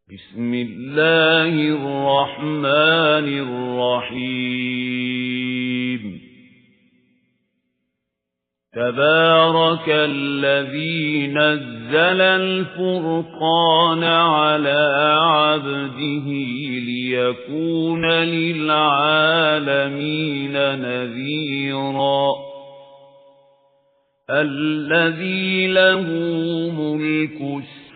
بسم الله الرحمن الرحيم تبارك الذي نزل الفرقان على عبده ليكون للعالمين نذيرا الذي له ملك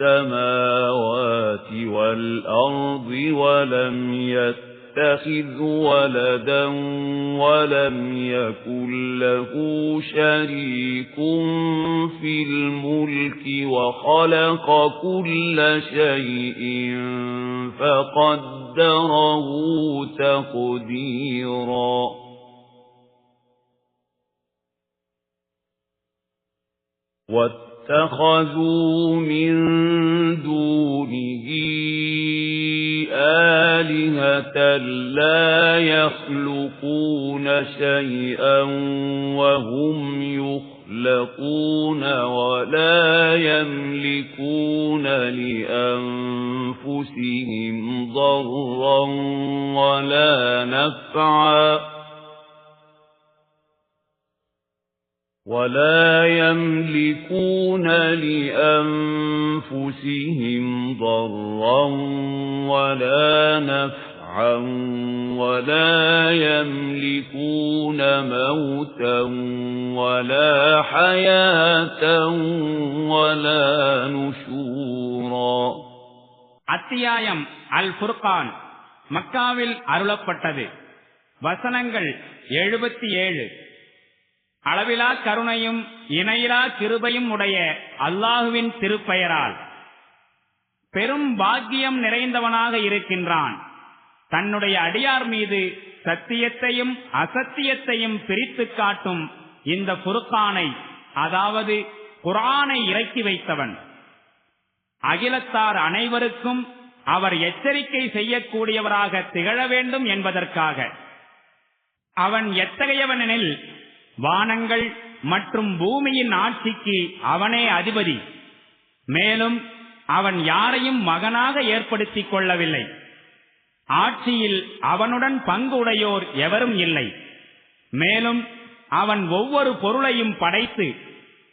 السماوات والأرض ولم يتخذ ولدا ولم يكن له شريك في الملك وخلق كل شيء فقدره تقديرا واتخذوا من دونه آلهة لا يخلقون شيئا وهم يخلقون ولا يملكون لأنفسهم ضرا ولا نفعا ولا يملكون موتا ولا حياة ولا نشورا. அத்தியாயம் அல் ஃபுர்கான் மக்காவில் அருளப்பட்டது. வசனங்கள் 77. அளவிலா கருணையும் இணையிலா கிருபையும் உடைய அல்லாஹுவின் திருப்பெயரால். பெரும் பாக்கியம் நிறைந்தவனாக இருக்கின்றான். தன்னுடைய அடியார் மீது சத்தியத்தையும் அசத்தியத்தையும் பிரித்து காட்டும் இந்த ஃபுர்கானை, அதாவது குர்ஆனை இறக்கி வைத்தவன். அகிலத்தார் அனைவருக்கும் அவர் எச்சரிக்கை செய்யக்கூடியவராக திகழ வேண்டும் என்பதற்காக. அவன் எத்தகையவனெனில், வானங்கள் மற்றும் பூமியின் ஆட்சிக்கு அவனே அதிபதி. மேலும் அவன் யாரையும் மகனாக ஏற்படுத்திக் கொள்ளவில்லை. ஆட்சியில் அவனுடன் பங்கு உடையோர் எவரும் இல்லை. மேலும் அவன் ஒவ்வொரு பொருளையும் படைத்து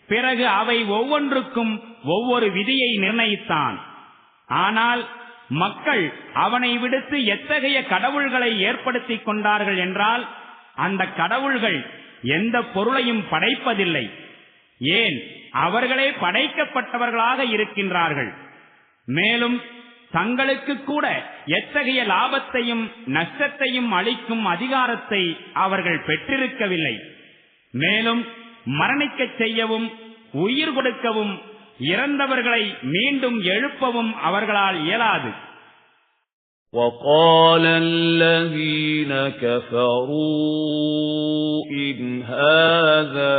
பிறகு அவை ஒவ்வொன்றுக்கும் ஒவ்வொரு விதியை நிர்ணயித்தான். ஆனால் மக்கள் அவனை விடுத்து எத்தகைய கடவுள்களை ஏற்படுத்திக் கொண்டார்கள் என்றால், அந்த கடவுள்கள் எந்த பொருளையும் படைப்பதில்லை. ஏன், அவர்களே படைக்கப்பட்டவர்களாக இருக்கின்றார்கள். மேலும் தங்களுக்கு கூட எத்தகைய லாபத்தையும் நஷ்டத்தையும் அளிக்கும் அதிகாரத்தை அவர்கள் பெற்றிருக்கவில்லை. மேலும் மரணிக்கச் செய்யவும் உயிர் கொடுக்கவும் இறந்தவர்களை மீண்டும் எழுப்பவும் அவர்களால் இயலாது. وقال الذين كفروا إن هذا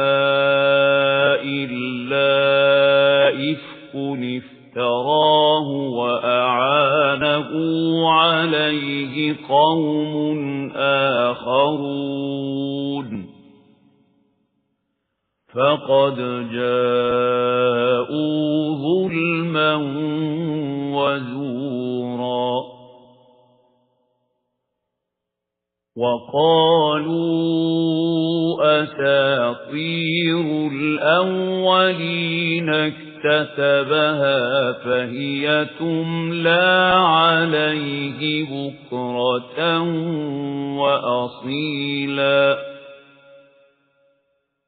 إلا إفك افتراه وأعانه عليه قوم آخرون فقد جاءوا ظلما وزورا. وقالوا أساطير الأولين اكتتبها فهي تملى عليه بكرة وأصيلا.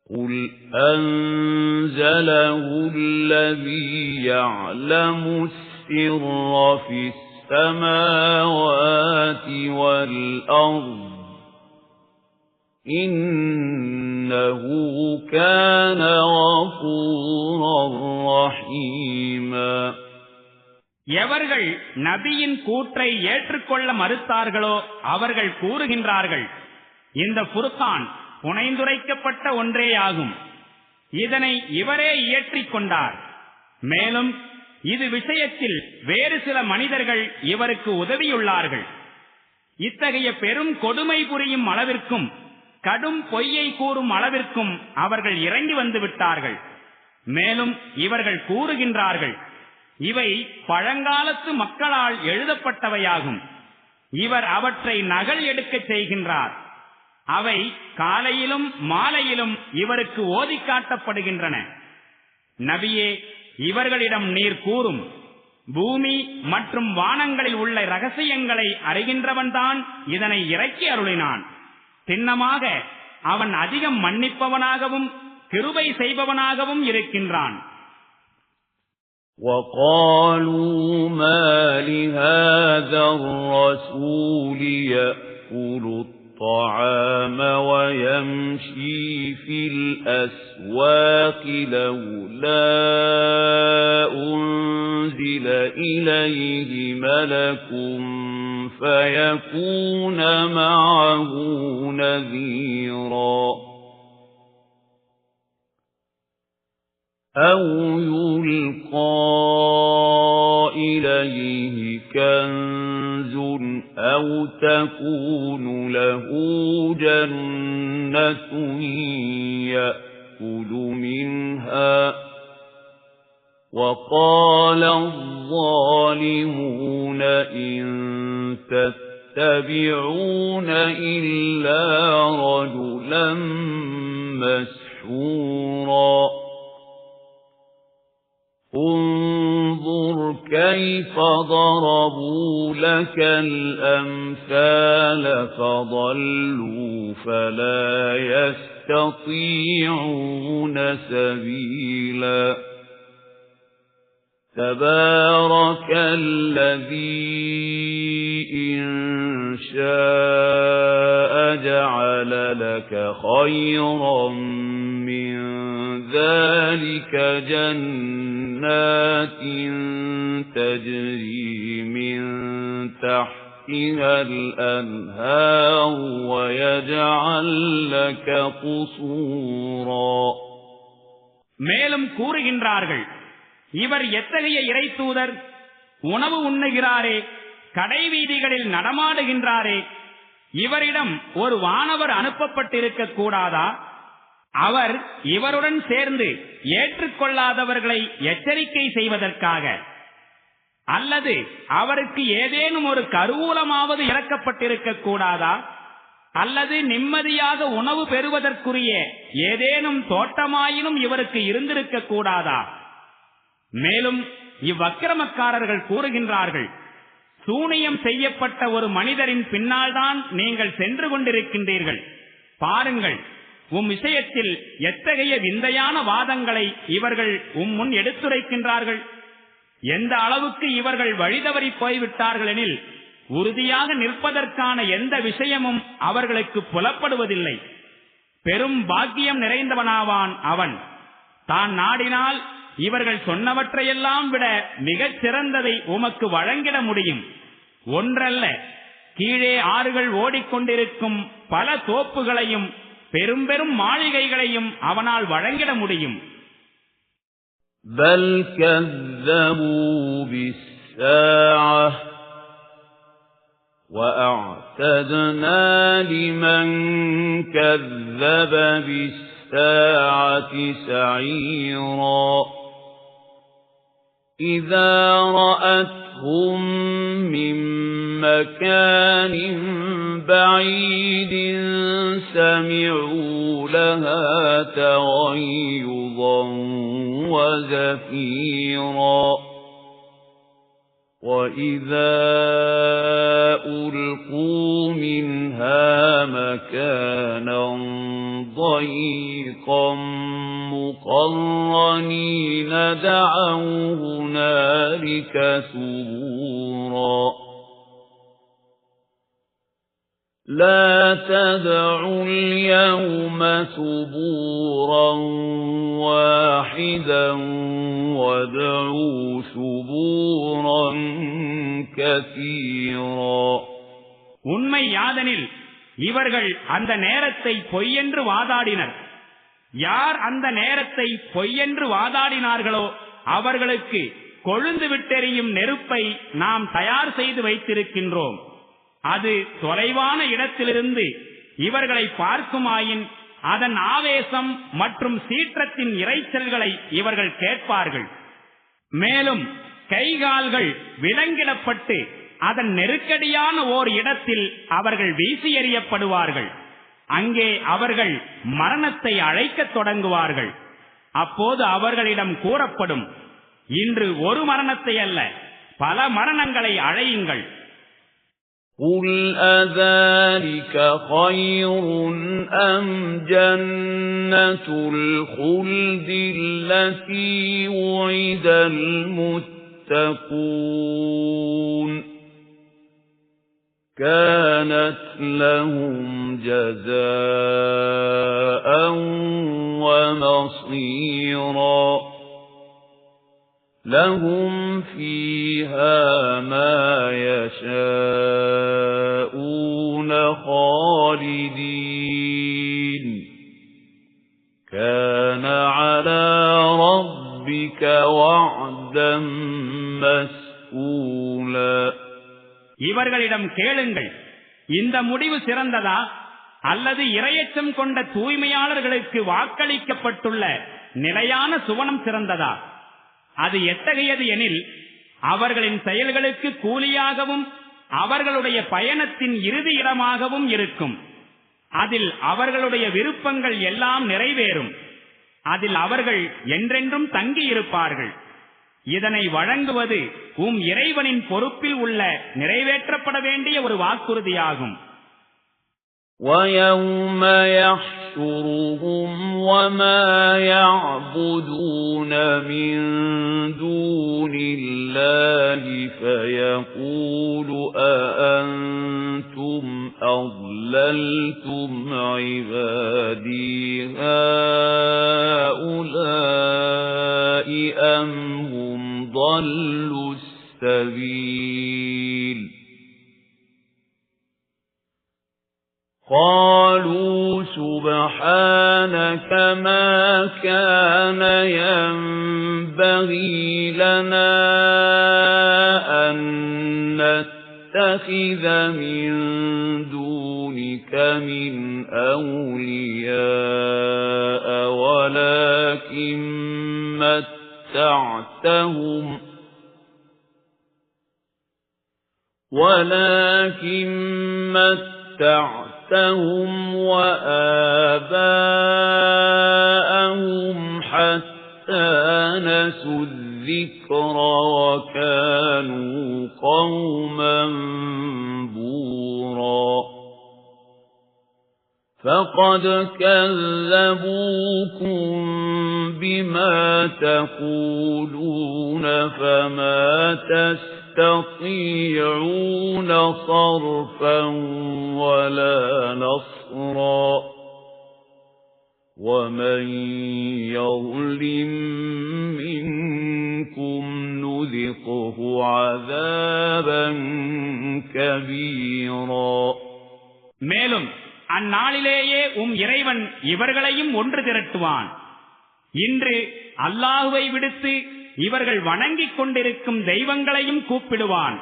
قل أنزله الذي يعلم السر في السماوات والأرض إنه كان غفورا رحيما. எவர்கள் நபியின் கூற்றை ஏற்றுக்கொள்ள மறுத்தார்களோ அவர்கள் கூறுகின்றார்கள், இந்த ஃபுர்கான் புனைந்துரைக்கப்பட்ட ஒன்றேயாகும். இதனை இவரே இயற்றிக் கொண்டார். மேலும் இது விஷயத்தில் வேறு சில மனிதர்கள் இவருக்கு உதவியுள்ளார்கள். இத்தகைய பெரும் கொடுமை புரியும் அளவிற்கும் கடும் பொய்யை கூறும் அளவிற்கும் அவர்கள் இறங்கி வந்து விட்டார்கள். மேலும் இவர்கள் கூறுகின்றார்கள், இவை பழங்காலத்து மக்களால் எழுதப்பட்டவையாகும். இவர் அவற்றை நகல் எடுக்கச் செய்கின்றார். அவை காலையிலும் மாலையிலும் இவருக்கு ஓதி காட்டப்படுகின்றன. நபியே, இவர்களிடம் நீர் கூறும், பூமி மற்றும் வானங்களில் உள்ள ரகசியங்களை அறிகின்றவன்தான் இதனை இறக்கி அருளினான். சின்னமாக அவன் அதிகம் மன்னிப்பவனாகவும் கிருபை செய்பவனாகவும் இருக்கின்றான். وَقَالُوا مَا لِهَذَا الرَّسُولِ يَأْكُلُ الطَّعَامَ وَيَمْشِي فِي الْأَسْوَاقِ لَوْلَا أُنْزِلَ إِلَيْهِ مَلَكٌ فَيَكُونَ مَعَهُ نَذِيرًا أَوْ يُلْقَى إِلَيْهِ كَنْزٌ أَوْ تَكُونُ لَهُ جَنَّةٌ يَأْكُلُ مِنْهَا وَقَالَ الظَّالِمُونَ إِن تَتَّبِعُونَ إِلَّا رَجُلًا مَسْحُورًا انظُرْ كَيْفَ ضَرَبُوا لَكَ الْأَمْثَالَ فَضَلُّوا فَلَا يَسْتَطِيعُونَ سَبِيلًا تَبَارَكَ الَّذِي إِن شَاءَ جَعَلَ لَكَ خَيْرًا مِّن ذَلِكَ جَنَّاتٍ تَجْرِي مِن تَحْتِهَا الْأَنْهَارُ وَيَجْعَل لَّكَ قُصُورًا. மேலும் கூறுகின்றார்கள், இவர் எத்தகைய இறை தூதர், உணவு உண்ணுகிறாரே, கடைவீதிகளில் நடமாடுகின்றாரே, இவரிடம் ஒரு வானவர் அனுப்பப்பட்டிருக்க கூடாதா? அவர் இவருடன் சேர்ந்து ஏற்றுக்கொள்ளாதவர்களை எச்சரிக்கை செய்வதற்காக, அல்லது அவருக்கு ஏதேனும் ஒரு கருவூலமாவது இறக்கப்பட்டிருக்க கூடாதா? அல்லது நிம்மதியாக உணவு பெறுவதற்குரிய ஏதேனும் தோட்டமாயினும் இவருக்கு இருந்திருக்க கூடாதா? மேலும் இவ்வக்கிரமக்காரர்கள் கூறுகின்றார்கள், சூனியம் செய்யப்பட்ட ஒரு மனிதரின் பின்னால் தான் நீங்கள் சென்று கொண்டிருக்கின்றீர்கள். பாருங்கள், விஷயத்தில் எத்தகைய விந்தையான வாதங்களை இவர்கள் முன் எடுத்துரைக்கின்றார்கள். எந்த அளவுக்கு இவர்கள் வழிதவறி போய்விட்டார்கள் எனில், உறுதியாக நிற்பதற்கான எந்த விஷயமும் அவர்களுக்கு புலப்படுவதில்லை. பெரும் பாக்கியம் நிறைந்தவனாவான் அவன். தான் நாடினால் இவர்கள் சொன்னவற்றையெல்லாம் விட மிகச் சிறந்ததை உமக்கு வழங்கிட முடியும். ஒன்றல்ல, கீழே ஆறுகள் ஓடிக்கொண்டிருக்கும் பல தோப்புகளையும் பெரும் பெரும் மாளிகைகளையும் அவனால் வழங்கிட முடியும். بَلْ كَذَّبُوا بِالسَّاعَةِ وَأَعْتَدْنَا لِمَنْ كَذَّبَ بِالسَّاعَةِ سَعِيرًا إِذَا رَأَتْهُمْ مِنْ مَكَانٍ بَعِيدٍ سَمِعُوا لَهَا تَغَيُّظًا وَزَفِيرًا وَإِذَا أُلْقُوا مِنْهَا مَكَانًا ضَيِّقًا مُقَرَّنِينَ دَعَوْا هُنَالِكَ ثُبُورًا لَا تَدْعُوا الْيَوْمَ ثُبُورًا واحدا وَادْعُوا ثُبُورًا كَثِيرًا. உண்மை யாதெனில் இவர்கள் அந்த நேரத்தை பொய்யென்று வாதாடினர். யார் அந்த நேரத்தை பொய்யென்று வாதாடினார்களோ அவர்களுக்கு கொழுந்து விட்டெறியும் நெருப்பை நாம் தயார் செய்து வைத்திருக்கின்றோம். அது தொலைவான இடத்திலிருந்து இவர்களை பார்க்குமாயின் அதன் ஆவேசம் மற்றும் சீற்றத்தின் இரைச்சல்களை இவர்கள் கேட்பார்கள். மேலும் கைகால்கள் விலங்கிடப்பட்டு அதன் நெருக்கடியான ஓர் இடத்தில் அவர்கள் வீசி எறியப்படுவார்கள். அங்கே அவர்கள் மரணத்தை அழைக்கத் தொடங்குவார்கள். அப்போது அவர்களிடம் கூறப்படும், இன்று ஒரு மரணத்தை அல்ல, பல மரணங்களை அழையுங்கள். قُلْ أَذَلِكَ خَيْرٌ أَمْ جَنَّةُ الْخُلْدِ الَّتِي وُعِدَ الْمُتَّقُونَ كَانَتْ لَهُمْ جَزَاءً وَمَصِيرًا لَهُمْ فِيهَا مَا يَشَاءُونَ خَالِدِينَ كَانَ عَلَى رَبِّكَ وَعْدًا مَسْئُولًا. இவர்களிடம் கேளுங்கள், இந்த முடிவு சிறந்ததா அல்லது இரையச்சம் கொண்ட தூய்மையாளர்களுக்கு வாக்களிக்கப்பட்டுள்ள நிலையான சுவனம் சிறந்ததா? அது எத்தகையது எனில், அவர்களின் செயல்களுக்கு கூலியாகவும் அவர்களுடைய பயணத்தின் இறுதி இடமாகவும் இருக்கும். அதில் அவர்களுடைய விருப்பங்கள் எல்லாம் நிறைவேறும். அதில் அவர்கள் என்றென்றும் தங்கியிருப்பார்கள். இதனை வழங்குவது இறைவனின் பொறுப்பில் உள்ள நிறைவேற்றப்பட வேண்டிய ஒரு வாக்குறுதியாகும். وَيَوْمَ يَحْشُرُهُمْ وَمَا يَعْبُدُونَ مِن دُونِ اللَّهِ فَيَقُولُ أَأَنْتُمْ أَضْلَلْتُمْ عِبَادِي هَؤُلَاءِ أَمْ هُمْ ضَلُّوا السَّبِيلَ قالوا سبحانك ما كان ينبغي لنا أن نتخذ من دونك من أولياء ولكن متعتهم وآباءهم حتى نسوا الذكر وكانوا قوما بورا فقد كذبوكم بما تقولون فما تستطيعون صرفا ولا نصرا ومن يظلم منكم نذقه عذابا كبيرا. மேலும் அந்நாளிலேயே இறைவன் இவர்களையும் ஒன்று திரட்டுவான். இன்று அல்லாஹுவை விடுத்து இவர்கள் வணங்கிக் கொண்டிருக்கும் தெய்வங்களையும் கூப்பிடுவான்.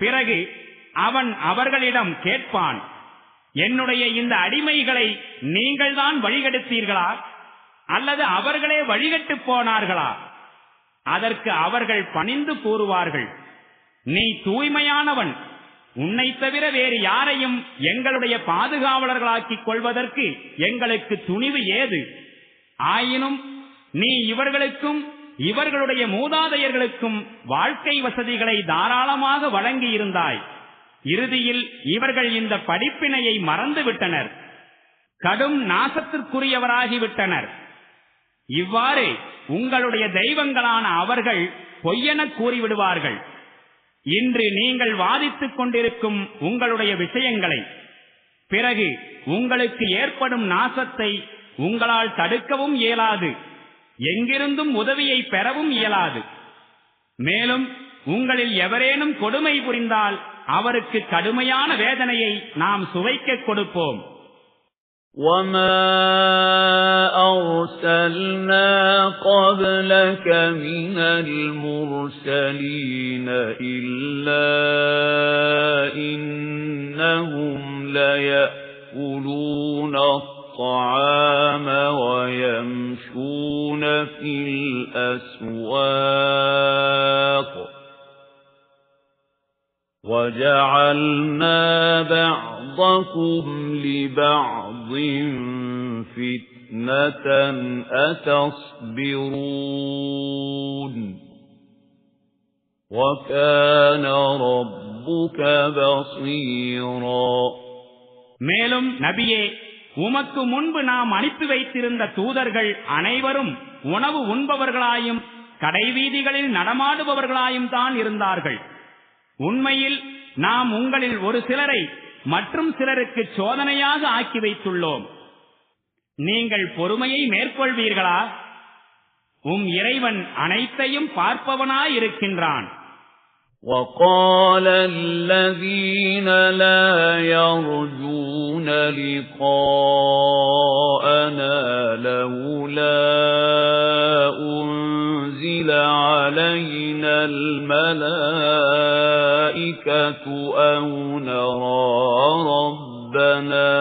பிறகு அவன் அவர்களிடம் கேட்பான், என்னுடைய இந்த அடிமைகளை நீங்கள்தான் வழிகெடுத்தீர்களா அல்லது அவர்களே வழிகட்டு போனார்களா? அதற்கு அவர்கள் பணிந்து கூறுவார்கள், நீ தூய்மையானவன், உன்னை தவிர வேறு யாரையும் எங்களுடைய பாதுகாவலர்களாக்கிக் கொள்வதற்கு எங்களுக்கு துணிவு ஏது? ஆயினும் நீ இவர்களுக்கும் இவர்களுடைய மூதாதையர்களுக்கும் வாழ்க்கை வசதிகளை தாராளமாக வழங்கியிருந்தாய். இறுதியில் இவர்கள் இந்த படிப்பினையை மறந்துவிட்டனர், கடும் நாசத்திற்குரியவராகிவிட்டனர். இவ்வாறு உங்களுடைய தெய்வங்களான அவர்கள் பொய்யென கூறிவிடுவார்கள். இன்று நீங்கள் வாதித்துக் கொண்டிருக்கும் உங்களுடைய விஷயங்களை பிறகு உங்களுக்கு ஏற்படும் நாசத்தை உங்களால் தடுக்கவும் இயலாது, எங்கிருந்தும் உதவியை பெறவும் இயலாது. மேலும் உங்களில் எவரேனும் கொடுமை புரிந்தால் அவருக்கு கடுமையான வேதனையை நாம் சுவைக்க கொடுப்போம். وَمَا أَرْسَلْنَا قَبْلَكَ مِنَ الْمُرْسَلِينَ إِلَّا إِنَّهُمْ لَيَأْكُلُونَ الطَّعَامَ وَيَمْشُونَ فِي الْأَسْوَاقِ وَجَعَلْنَا بَعْضَكُمْ لِبَعْضٍ فِتْنَةً أَتَصْبِرُونَ وَكَانَ رَبُّكَ بَصِيرًا. மேலும் நபியே, உமக்கு முன்பு நாம் அனுப்பி வைத்திருந்த தூதர்கள் அனைவரும் உணவு உண்பவர்களாயும் கடைவீதிகளில் நடமாடுபவர்களாயும் தான் இருந்தார்கள். உண்மையில் நாம் உங்களில் ஒரு சிலரை மற்றும் சிலருக்கு சோதனையாக ஆக்கி வைத்துள்ளோம். நீங்கள் பொறுமையை மேற்கொள்வீர்களா? இறைவன் அனைத்தையும் பார்ப்பவனாயிருக்கின்றான். وَقَالَ الَّذِينَ لَا يَرْجُونَ لِقَاءَنَا لَوْلَا أُنْزِلَ عَلَيْنَا الْمَلَائِكَةُ أَوْ نَرَى رَبَّنَا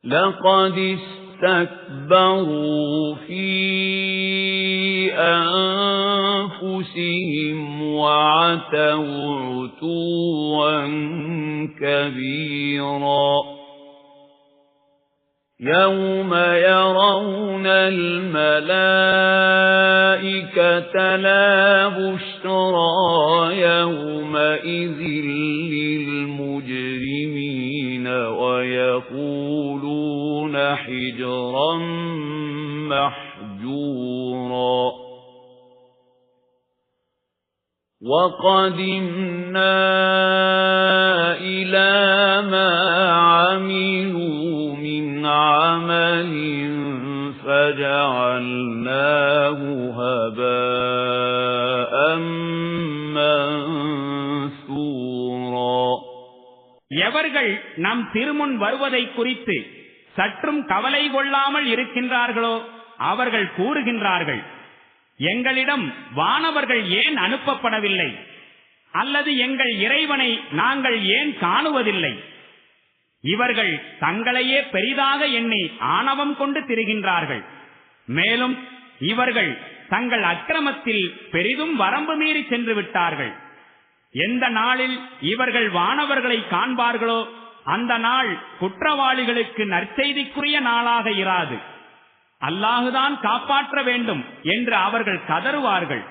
لَقَدِ اسْتَكْبَرُوا فِي أَنفُسِهِمْ وَعَتَوْا عُتُوًّا كَبِيرًا. يَوْمَ يَرَوْنَ الْمَلَائِكَةَ لَا بُشْرَى يَوْمَئِذٍ لِلْمُجْرِمِينَ وَيَقُولُونَ حِجْرًا مَحْجُورًا. وَقَدِمْنَا إِلَى مَا عَمِلُوا مِنْ عَمَلٍ فَجَعَلْنَاهُ هَبَاءً مَنْثُورًا. எவர்கள் நம் திருமுன் வருவதை குறித்து சற்றும் கவலை கொள்ளாமல் இருக்கின்றார்களோ அவர்கள் கூறுகின்றார்கள், எங்களிடம் வானவர்கள் ஏன் அனுப்பப்படவில்லை? அல்லது எங்கள் இறைவனை நாங்கள் ஏன் காணுவதில்லை? இவர்கள் தங்களையே பெரிதாக எண்ணி ஆணவம் கொண்டு திரிகின்றார்கள். மேலும் இவர்கள் தங்கள் அக்கிரமத்தில் பெரிதும் வரம்பு மீறி சென்று விட்டார்கள். எந்த நாளில் இவர்கள் வானவர்களை காண்பார்களோ அந்த நாள் குற்றவாளிகளுக்கு நற்செய்திக்குரிய நாளாக இராது. அல்லாஹுதான் காப்பாற்ற வேண்டும் என்று அவர்கள் கதறுவார்கள்.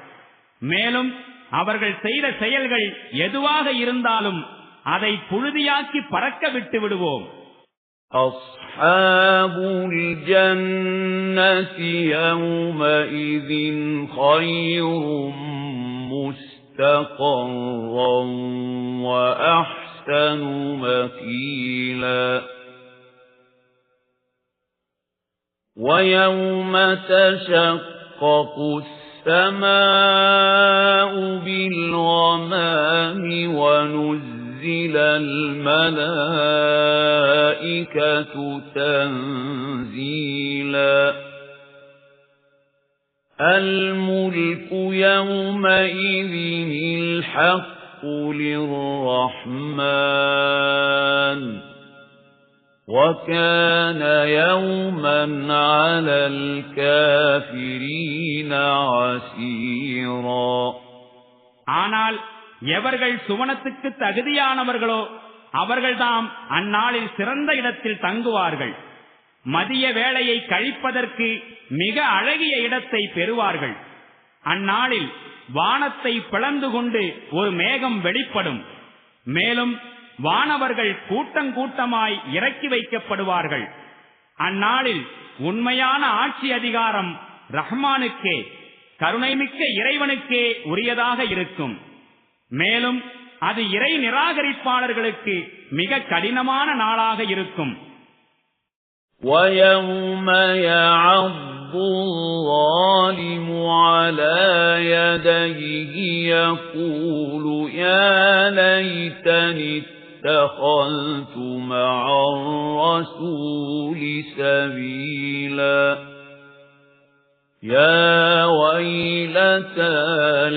மேலும் அவர்கள் செய்த செயல்கள் எதுவாக இருந்தாலும் அதை புழுதியாக்கி பறக்க விட்டு விடுவோம். அஸ்ஹாபுல் ஜன்னதி யௌமஇதின் கைரும் முஸ்தகர்ரன் வ அஹ்ஸனு மகீலா. وَيَوْمَ تَشَقَّقُ السَّمَاءُ بِالْغَمَامِ وَنُزِّلَ الْمَلَائِكَةُ تَنزِيلًا. الْمُلْكُ يَوْمَئِذٍ الْحَقُّ لِلرَّحْمَنِ وَكَانَ يَوْمًا عَلَى الْكَافِرِينَ عَسِيرًا. ஆனால் எவர்கள் சுவனத்துக்கு தகுதியானவர்களோ அவர்கள்தாம் அந்நாளில் சிறந்த இடத்தில் தங்குவார்கள். மதிய வேளையை கழிப்பதற்கு மிக அழகிய இடத்தை பெறுவார்கள். அந்நாளில் வானத்தை பிளந்து கொண்டு ஒரு மேகம் வெளிப்படும். மேலும் வானவர்கள் கூட்டங்கூட்டமாய் இறக்கி வைக்கப்படுவார்கள். அந்நாளில் உண்மையான ஆட்சி அதிகாரம் ரஹ்மானுக்கே, கருணைமிக்க இறைவனுக்கே உரியதாக இருக்கும். மேலும் அது இறை நிராகரிப்பாளர்களுக்கு மிக கடினமான நாளாக இருக்கும். وَيَوْمَ يَعَضُّ الظَّالِمُ عَلَى يَدَيْهِ يَقُولُ يَا لَيْتَنِي اتَّخَذْتُ مَعَ الرَّسُولِ سَبِيلًا. يَا وَيْلَتَى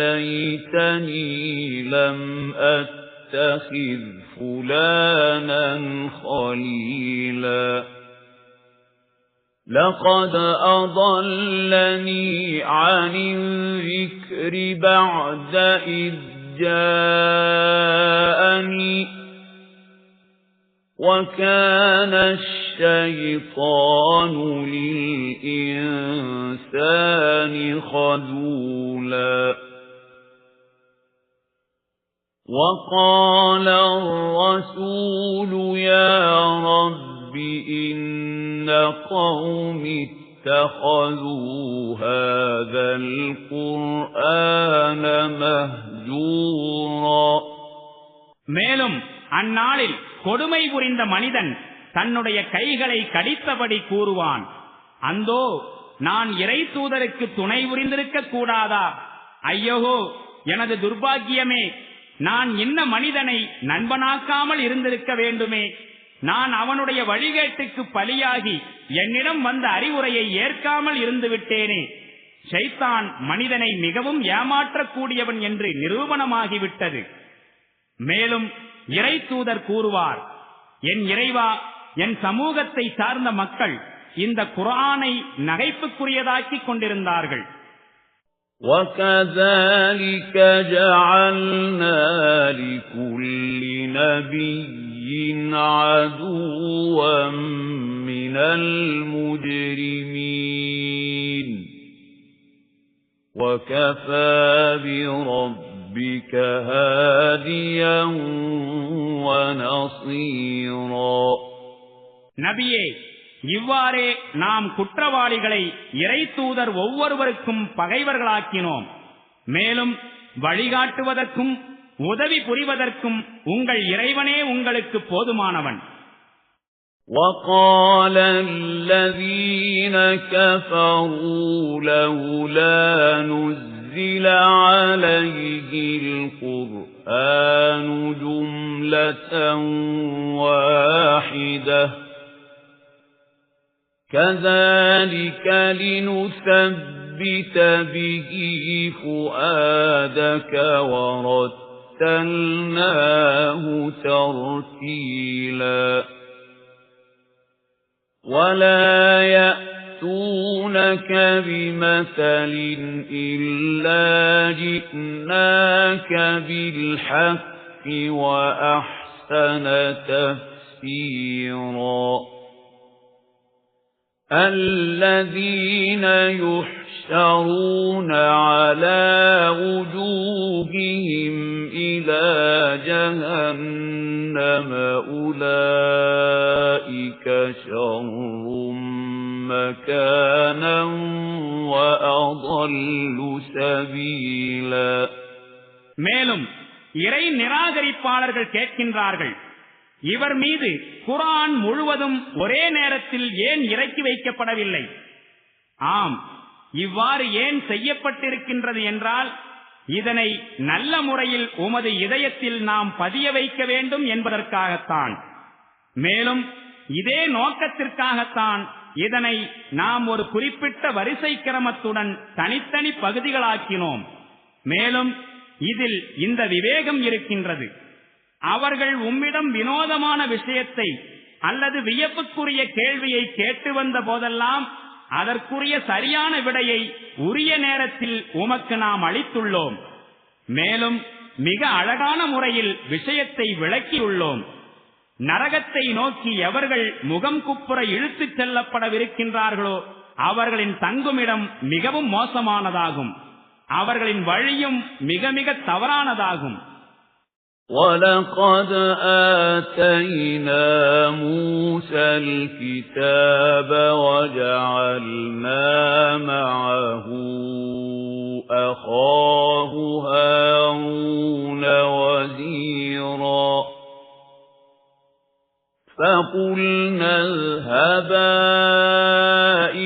لَيْتَنِي لَمْ أَتَّخِذْ فُلَانًا خَلِيلًا. لَقَدْ أَضَلَّنِي عَنِ الذِّكْرِ بَعْدَ إِذْ جاءني وكان الشيطان للإنسان خذولا وقال الرسول يا رب إن قومي اتخذوا هذا القرآن مهجورا. மேலும் அந்நாளில் கொடுமை புரிந்த மனிதன் தன்னுடைய கைகளை கடித்தபடி கூறுவான், அந்தோ நான் இறை தூதருக்கு துணை புரிந்திருக்க கூடாதா? ஐயோ எனது துர்பாக்கியமே, நான் இன்ன மனிதனை நண்பனாக்காமல் இருந்திருக்க வேண்டுமே. நான் அவனுடைய வழிகேட்டுக்கு பலியாகி என்னிடம் வந்த அறிவுரையை ஏற்காமல் இருந்து விட்டேனே. ஷைத்தான் மனிதனை மிகவும் ஏமாற்றக்கூடியவன் என்று நிரூபணமாகிவிட்டது. மேலும் இறை தூதர் கூறுவார், என் இறைவா, என் சமூகத்தை சார்ந்த மக்கள் இந்த குர்ஆனை நகைப்புக்குரியதாக்கிக் கொண்டிருந்தார்கள். وَكَذَلِكَ جَعَلْنَا لِكُلِّ نَبِيٍّ عَدُوًّا مِنَ الْمُجْرِمِينَ وَكَفَى بِرَبِّكَ هَادِيًا وَنَصِيرًا. நபியே, இவ்வாறே நாம் குற்றவாளிகளை இறை தூதர் ஒவ்வொருவருக்கும் பகைவர்களாக்கினோம். மேலும் வழிகாட்டுவதற்கும் உதவி புரிவதற்கும் உங்கள் இறைவனே உங்களுக்கு போதுமானவன். وَقَالَ الَّذِينَ كَفَرُوا لَوْلَا نُزِّلَ عَلَيْهِ الْقُرْآنُ جُمْلَةً وَاحِدَةً كَذَلِكَ لِنُثَبِّتَ بِهِ فُؤَادَكَ وَرَتَّلْنَاهُ تَرْتِيلًا. وَلَا يَأْتُونَكَ بِمَثَلٍ إِلَّا جِئْنَاكَ بِالْحَقِّ وَأَحْسَنَ تَفْسِيرًا. الَّذِينَ يُحْشَرُونَ عَلَى وُجُوهِهِمْ إِلَى جَهَنَّمَ أُولَئِكَ شَرٌّ مَكَانًا وَأَضَلُّ سَبِيلًا. மேலும் இறை நிராகரிப்பாளர்கள் கேட்கின்றார்கள், இவர் மீது குர்ஆன் முழுவதும் ஒரே நேரத்தில் ஏன் இறக்கி வைக்கப்படவில்லை? ஆம், இவ்வாறு ஏன் செய்யப்பட்டிருக்கின்றது என்றால், இதனை நல்ல முறையில் உமது இதயத்தில் நாம் பதிய வைக்க வேண்டும் என்பதற்காகத்தான். மேலும் இதே நோக்கத்திற்காகத்தான் இதனை நாம் ஒரு குறிப்பிட்ட வரிசை கிரமத்துடன் தனித்தனி பகுதிகளாக்கினோம். மேலும் இதில் இந்த விவேகம் இருக்கின்றது. அவர்கள் உம்மிடம் வினோதமான விஷயத்தை அல்லது வியப்புக்குரிய கேள்வியை கேட்டு வந்த போதெல்லாம் அதற்குரிய சரியான விடையை உரிய நேரத்தில் உமக்கு நாம் அளித்துள்ளோம். மேலும் மிக அழகான முறையில் விஷயத்தை விளக்கியுள்ளோம். நரகத்தை நோக்கி எவர்கள் முகம் குப்புற இழுத்துச் செல்லப்படவிருக்கின்றார்களோ அவர்களின் தங்குமிடம் மிகவும் மோசமானதாகும். அவர்களின் வழியும் மிக மிக தவறானதாகும். وَلَقَدْ آتَيْنَا مُوسَى الْكِتَابَ وَجَعَلْنَا مَعَهُ أَخَاهُ هَارُونَ وَزِيرًا. فَقُلْنَا اذْهَبَا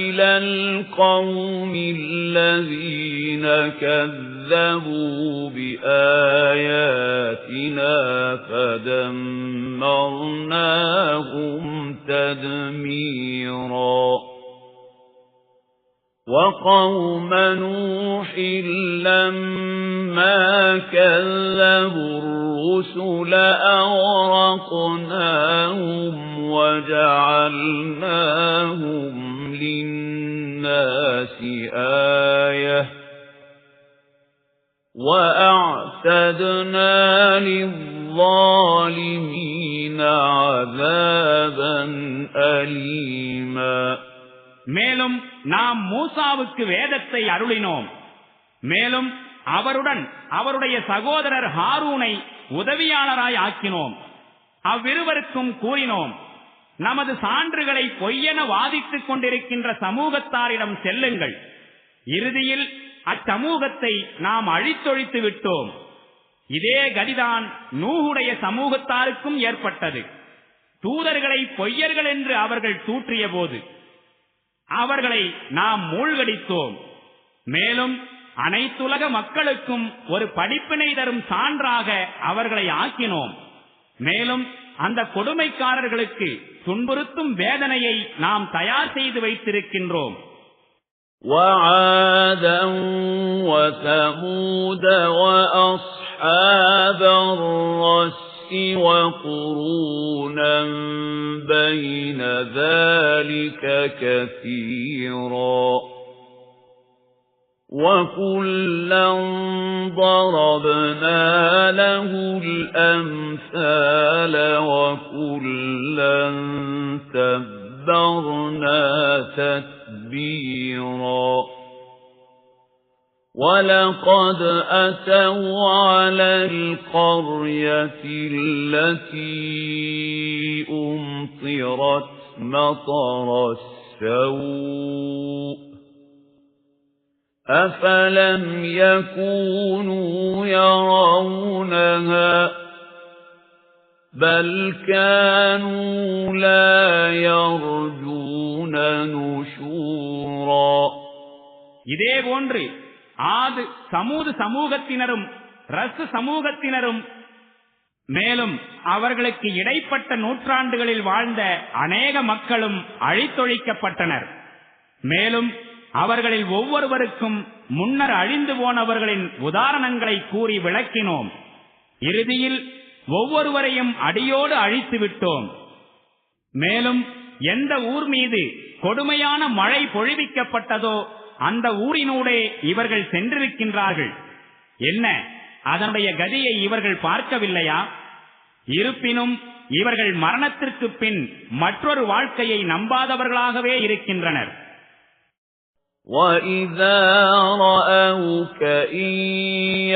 إِلَى الْقَوْمِ الَّذِينَ كَذَّبُوا بِآيَاتِنَا فَدَمَّرْنَاهُمْ تَدْمِيرًا. وَقَوْمَ نُوحٍ لَمَّا كَذَّبُوا الرُّسُلَ أَغْرَقْنَاهُمْ وَجَعَلْنَاهُمْ لِلنَّاسِ آيَةً وَأَعْتَدْنَا وَأَعْتَدْنَا لِلظَّالِمِينَ عَذَابًا أَلِيمًا. மேலும் நாம் மூசாவுக்கு வேதத்தை அருளினோம். மேலும் அவருடன் அவருடைய சகோதரர் ஹாரூனை உதவியாளராய் ஆக்கினோம். அவ்விருவருக்கும் கூறினோம், நமது சான்றுகளை பொய்யென வாதித்துக் கொண்டிருக்கின்ற சமூகத்தாரிடம் செல்லுங்கள். இறுதியில் அச்சமூகத்தை நாம் அழித்தொழித்து விட்டோம். இதே கதிதான் நூஹுடைய சமூகத்தாருக்கும் ஏற்பட்டது. தூதர்களை பொய்யர்கள் என்று அவர்கள் தூற்றிய போது அவர்களை நாம் மூழ்கடித்தோம். மேலும் அனைத்துலக மக்களுக்கும் ஒரு படிப்பினை தரும் சான்றாக அவர்களை ஆக்கினோம். மேலும் அந்த கொடுமைக்காரர்களுக்கு துன்புறுத்தும் வேதனையை நாம் தயார் செய்து வைத்திருக்கின்றோம். وَعَادًا وَثَمُودَ وَأَصْحَابَ الرَّسِّ وَقُرُونًا بَيْنَ ذَلِكَ كَثِيرًا وَكُلًّا ضَرَبْنَا لَهُ الْأَمْثَالَ وَكُلًّا تَبَّرْنَا تَتْبِيرًا. وَلَقَدْ أَتَوْا عَلَى الْقَرْيَةِ الَّتِي أُمْطِرَتْ مَطَرَ السَّوْءِ أَفَلَمْ يَكُونُوا يَرَوْنَهَا بَلْ كَانُوا لَا يَرْجُونَ نُشُورًا. இதேபோன்று ஆது சமூது சமூகத்தினரும் ரஸ் சமூகத்தினரும் மேலும் அவர்களுக்கு இடைப்பட்ட நூற்றாண்டுகளில் வாழ்ந்த அநேக மக்களும் அழித்தொழிக்கப்பட்டனர். மேலும் அவர்களில் ஒவ்வொருவருக்கும் முன்னர் அழிந்து போனவர்களின் உதாரணங்களை கூறி விளக்கினோம். இறுதியில் ஒவ்வொருவரையும் அடியோடு அழித்து விட்டோம். மேலும் எந்த ஊர் மீது கொடுமையான மழை பொழிவிக்கப்பட்டதோ அந்த ஊரினூடே இவர்கள் சென்றிருக்கின்றார்கள். என்ன, அதனுடைய கதியை இவர்கள் பார்க்கவில்லையா? இருப்பினும் இவர்கள் மரணத்திற்கு பின் மற்றொரு வாழ்க்கையை நம்பாதவர்களாகவே இருக்கின்றனர். وَإِذَا رَأَوْكَ إِن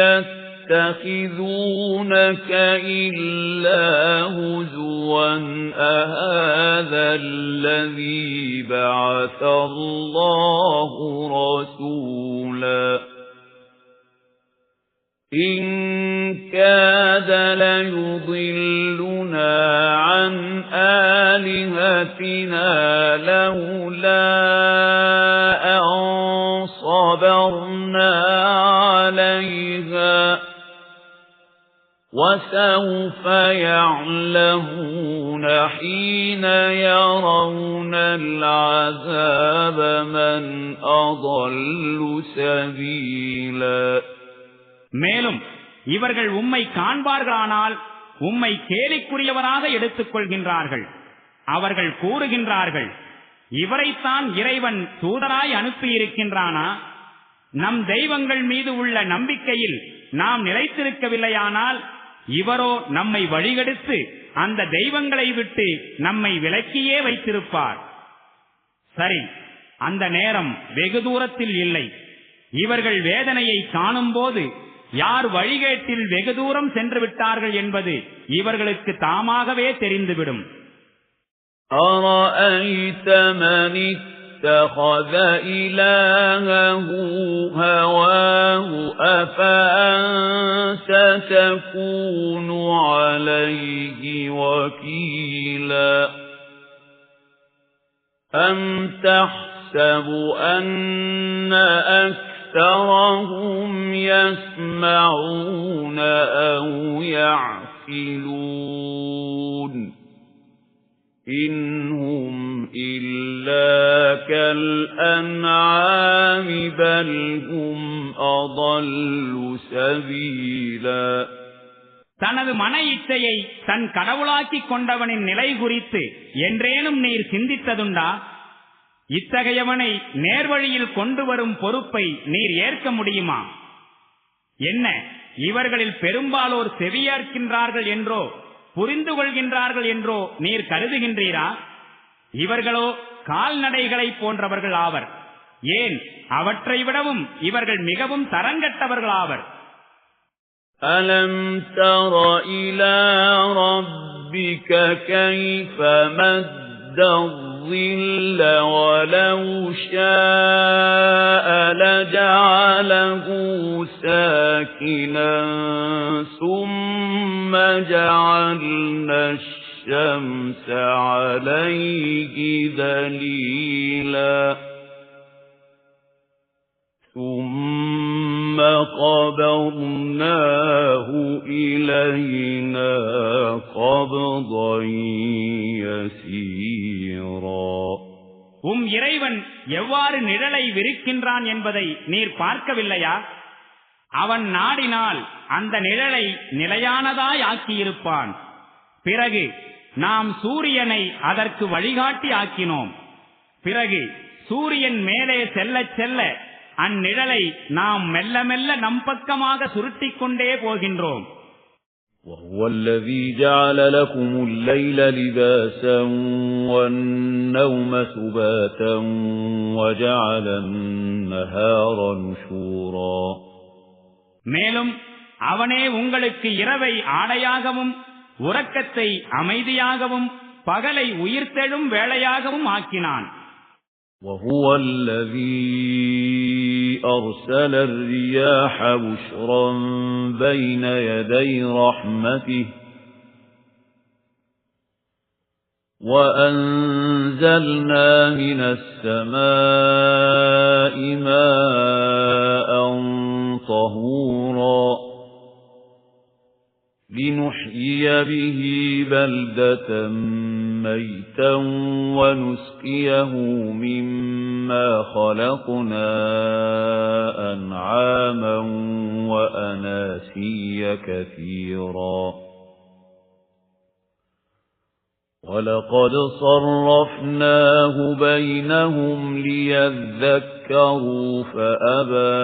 يَتَّخِذُونَكَ إِلَّا هُزُوًا أَهَذَا الَّذِي بَعَثَ اللَّهُ رَسُولًا إِن كَادَ لَيُضِلُّنَا عَنْ آلِهَتِنَا لَوْلَا أَن صَبَرْنَا عَلَيْهَا وَسَوْفَ يَعْلَمُونَ حِينَ يَرَوْنَ الْعَذَابَ مَنْ أَضَلُّ سَبِيلًا. மேலும் இவர்கள் உம்மை காண்பார்களானால் உம்மை கேலிக்குரியவராக எடுத்துக் கொள்கின்றார்கள். அவர்கள் கூறுகின்றார்கள், இவரைத்தான் இறைவன் தூதராய் அனுப்பியிருக்கின்றானா? நம் தெய்வங்கள் மீது உள்ள நம்பிக்கையில் நாம் நிலைத்திருக்கவில்லையானால் இவரோ நம்மை வழிகெடுத்து அந்த தெய்வங்களை விட்டு நம்மை விலக்கியே வைத்திருப்பார். சரி, அந்த நேரம் வெகு தூரத்தில் இல்லை. இவர்கள் வேதனையை காணும் போது யார் வழிகேட்டில் வெகு தூரம் சென்று விட்டார்கள் என்பது இவர்களுக்கு தாமாகவே தெரிந்துவிடும். أَرَأَيْتَ مَنِ اتَّخَذَ إِلَٰهَهُ هَوَاهُ أَفَأَنتَ تَكُونُ عَلَيْهِ وَكِيلًا أَمْ تَحْسَبُ أَنَّ أَكْثَرَهُمْ يَسْمَعُونَ أَوْ يَعْقِلُونَ إِنْ هُمْ إِلَّا كَالْأَنْعَامِ بَلْ هُمْ أَضَلُّ سَبِيلًا. தனது மன இச்சையை தன் கடவுளாக்கிக் கொண்டவனின் நிலை குறித்து என்றேனும் நீர் சிந்தித்ததுண்டா? இத்தகையவனை நேர்வழியில் கொண்டு வரும் பொறுப்பை நீர் ஏற்க முடியுமா? என்ன, இவர்களில் பெரும்பாலோர் செவியேற்கின்றார்கள் என்றோ புரிந்து கொள்கின்றார்கள் என்றோ நீர் கருதுகின்றீரா? இவர்களோ கால்நடைகளை போன்றவர்கள் ஆவர். ஏன், அவற்றை விடவும் இவர்கள் மிகவும் தரங்கட்டவர்களாவர். அலம் தர இலா ரப்பிக கைஃப மத்த الظِّلَّ وَلَوْ شَاءَ لَجَعَلَهُ سَاكِنًا ثُمَّ جَعَلْنَا الشَّمْسَ عَلَيْهِ دَلِيلًا ثُمَّ قَبَضْنَاهُ إِلَيْنَا قَبْضًا يَسِيرًا. இறைவன் எவ்வாறு நிழலை விரிக்கின்றான் என்பதை நீர் பார்க்கவில்லையா? அவன் நாடினால் அந்த நிழலை நிலையானதாய் ஆக்கியிருப்பான். பிறகு நாம் சூரியனை அதற்கு வழிகாட்டி ஆக்கினோம். பிறகு சூரியன் மேலே செல்ல செல்ல அந்நிழலை நாம் மெல்ல மெல்ல நம் பக்கமாக சுருட்டிக் கொண்டே போகின்றோம். وَهُوَ الَّذِي جَعَلَ لَكُمُ اللَّيْلَ لِبَاسًا وَالنَّوْمَ سُبَاتًا وَجَعَلَ النَّهَارَ نُشُورًا. மேலும் அவனே உங்களுக்கு இரவை ஆடையாகவும் உறக்கத்தை அமைதியாகவும் பகலை உயிர்த்தெழும் வேளையாகவும் ஆக்கினான். وَهُوَ الَّذِي أَرْسَلَ الرِّيَاحَ بُشْرًا بَيْنَ يَدَيْ رَحْمَتِهِ وَأَنزَلْنَا مِنَ السَّمَاءِ مَاءً طَهُورًا لِنُحْيِيَ بِهِ بَلْدَةً مَيْتًا وَنُسْقِيَهُ مِمَّا خَلَقْنَا أَنْعَامًا وَأَنَاسِيَّ كَثِيرًا. وَلَقَدْ صَرَّفْنَاهُ بَيْنَهُمْ لِيَذَّكَّرُوا فَأَبَى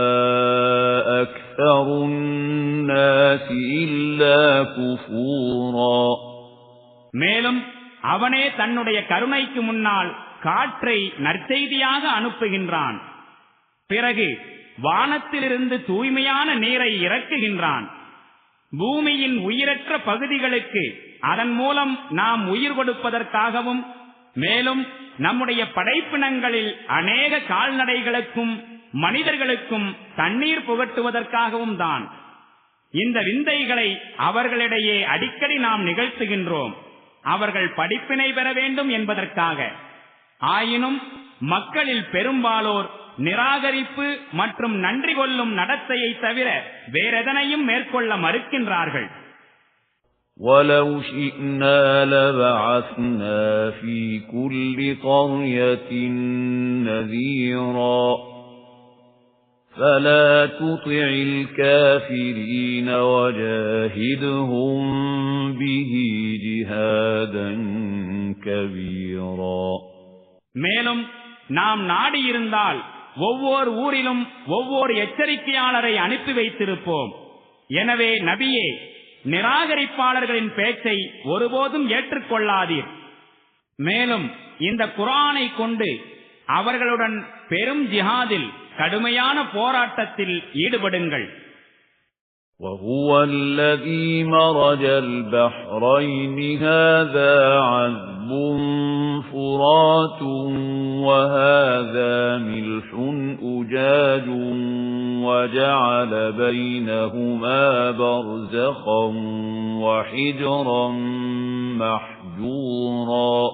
أَكْثَرُ النَّاسِ إِلَّا كُفُورًا. மேலும் அவனே தன்னுடைய கருணைக்கு முன்னால் காற்றை நற்செய்தியாக அனுப்புகின்றான். பிறகு வானத்திலிருந்து தூய்மையான நீரை இறக்குகின்றான். பூமியின் உயிரற்ற பகுதிகளுக்கு அதன் மூலம் நாம் உயிர் கொடுப்பதற்காகவும், மேலும் நம்முடைய படைப்பினங்களில் அநேக கால்நடைகளுக்கும் மனிதர்களுக்கும் தண்ணீர் புகட்டுவதற்காகவும் தான். இந்த விந்தைகளை அவர்களிடையே அடிக்கடி நாம் நிகழ்த்துகின்றோம், அவர்கள் படிப்பினை பெற வேண்டும் என்பதற்காக. ஆயினும் மக்களில் பெரும்பாலோர் நிராகரிப்பு மற்றும் நன்றி கொள்ளும் நடத்தையை தவிர வேறெதனையும் மேற்கொள்ள மறுக்கின்றார்கள். وَلَوْ شِئْنَا لَبَعَثْنَا فِي كُلِّ قَرْيَةٍ نَذِيرًا فَلَا تُطِعِ الْكَافِرِينَ وَجَاهِدْهُم بِهِ جِهَادًا كَبِيرًا. மேலும் நாம் நாடியிருந்தால் ஒவ்வொரு ஊரிலும் ஒவ்வொரு எச்சரிக்கையாளரை அனுப்பி வைத்திருப்போம். எனவே நபியே, நிராகரிப்பாளர்களின் பேச்சை ஒருபோதும் ஏற்றுக்கொள்ளாதீர். மேலும் இந்த குர்ஆனை கொண்டு அவர்களுடன் பெரும் ஜிஹாதில் கடுமையான போராட்டத்தில் ஈடுபடுங்கள். وَهُوَ الَّذِي مَرَجَ الْبَحْرَيْنِ هَذَا عَذْبٌ فُرَاتٌ وَهَذَا مِلْحٌ أُجَاجٌ وَجَعَلَ بَيْنَهُمَا بَرْزَخًا وَحِجْرًا مَحْجُورًا.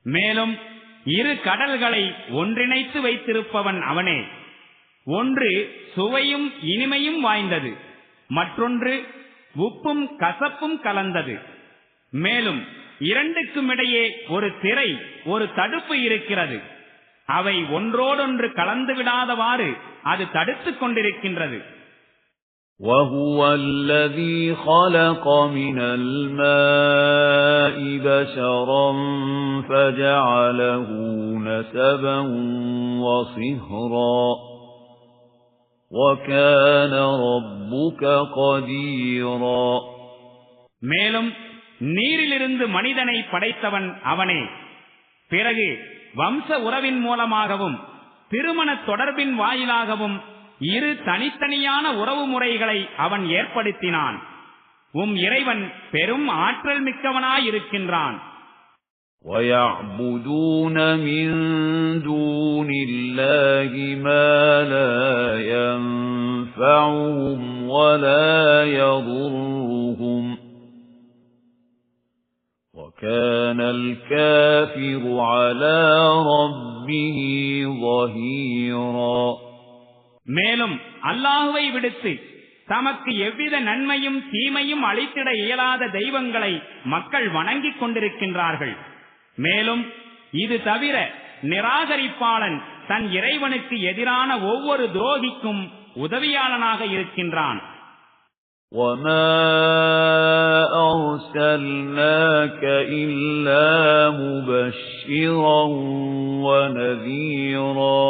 மேலும் இரு கடல்களை ஒன்றிணைத்து வைத்திருப்பவன் அவனே. ஒன்று சுவையும் இனிமையும் வாய்ந்தது, மற்றொன்று உப்பும் கசப்பும் கலந்தது. மேலும் இரண்டுக்கும் இடையே ஒரு திரை, ஒரு தடுப்பு இருக்கிறது. அவை ஒன்றோடொன்று கலந்து விடாதவாறு அது தடுத்துக் கொண்டிருக்கின்றது. وَهُوَ الَّذِي خَلَقَ مِنَ الْمَاءِ بَشَرًا فَجَعَلَهُ نَسَبًا وَصِهْرًا وَكَانَ رَبُّكَ قَدِيرًا மேலும் நீரிலிருந்து மனிதனை படைத்தவன் அவனே. பிறகு வம்ச உறவின் மூலமாகவும் திருமண தொடர்பின் வாயிலாகவும் இரு தனித்தனியான உறவு முறைகளை அவன் ஏற்படுத்தினான். இறைவன் பெரும் ஆற்றல் மிக்கவனாயிருக்கின்றான். وَيَعْبُدُونَ مِن دُونِ اللَّهِ مَا لَا يَنفَعُهُمْ وَلَا يَضُرُّهُمْ وَكَانَ الْكَافِرُ عَلَى رَبِّهِ ظَهِيرًا மேலும் அல்லாஹ்வை விடுத்து தமக்கு எவ்வித நன்மையும் தீமையும் அளித்திட இயலாத தெய்வங்களை மக்கள் வணங்கிக் கொண்டிருக்கின்றார்கள். மேலும் இது தவிர நிராகரிப்பாளன் தன் இறைவனுக்கு எதிரான ஒவ்வொரு துரோகிக்கும் உதவியாளனாக இருக்கின்றான். وَمَا أَرْسَلْنَاكَ إِلَّا مُبَشِّرًا وَنَذِيرًا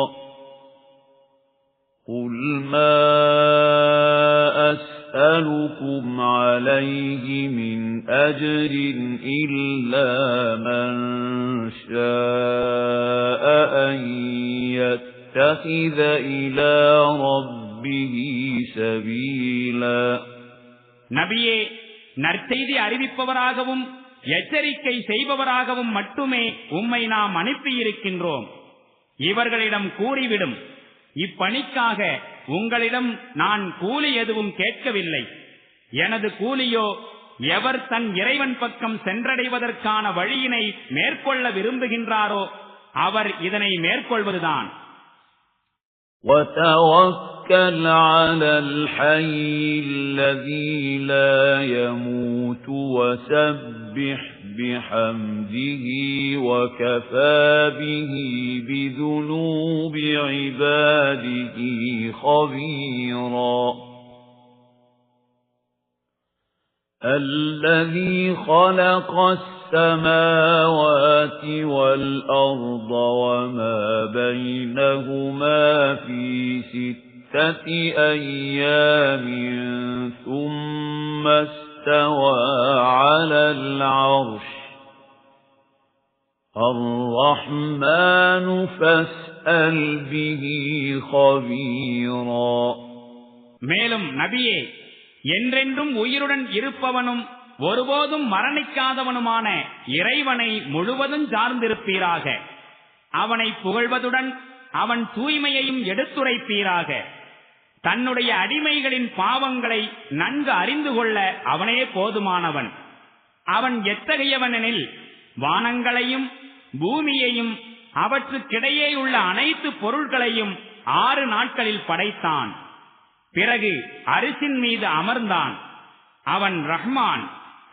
قُلْ مَا أَسْأَلُكُمْ عَلَيْهِ مِنْ أَجْرٍ إِلَّا مَنْ شَاءَ أَنْ يَتَّخِذَ إِلَى رَبِّهِ سَبِيلًا நபியே, நற்செய்தி அறிவிப்பவராகவும் எச்சரிக்கை செய்பவராகவும் மட்டுமே உம்மை நாம் அனுப்பியிருக்கின்றோம். இவர்களிடம் கூறிவிடும், இப்பணிக்காக உங்களிடம் நான் கூலி எதுவும் கேட்கவில்லை. எனது கூலியோ எவர் தன் இறைவன் பக்கம் சென்றடைவதற்கான வழியினை மேற்கொள்ள விரும்புகின்றாரோ அவர் இதனை மேற்கொள்வதுதான். وَتَوَكَّلْ عَلَى الْحَيِّ الَّذِي لَا يَمُوتُ وَسَبِّحْ بِحَمْدِهِ وَكَفَى بِهِ بِذُنُوبِ عِبَادِهِ خَبِيرًا الَّذِي خَلَقَ السَّمَاوَاتِ وَالْأَرْضَ وَمَا بَيْنَهُمَا فِي 6 أَيَّامٍ ثُمَّ اسْتَوَى عَلَى الْعَرْشِ الرَّحْمَنُ فَاسْأَلْ بِهِ خَبِيرًا மேலும் நபியே, என்றென்றும் உயிருடன் இருப்பவனும் ஒருபோதும் மரணிக்காதவனுமான இறைவனை முழுவதும் சார்ந்திருப்பீராக. அவனை புகழ்வதுடன் அவன் தூய்மையையும் எடுத்துரைப்பீராக. தன்னுடைய அடிமைகளின் பாவங்களை நன்கு அறிந்து கொள்ள அவனே போதுமானவன். அவன் எத்தகையவனெனில் வானங்களையும் பூமியையும் அவற்றுக்கிடையே உள்ள அனைத்து பொருள்களையும் 6 நாட்களில் படைத்தான். பிறகு அரிசின் மீது அமர்ந்தான். அவன் ரஹ்மான்,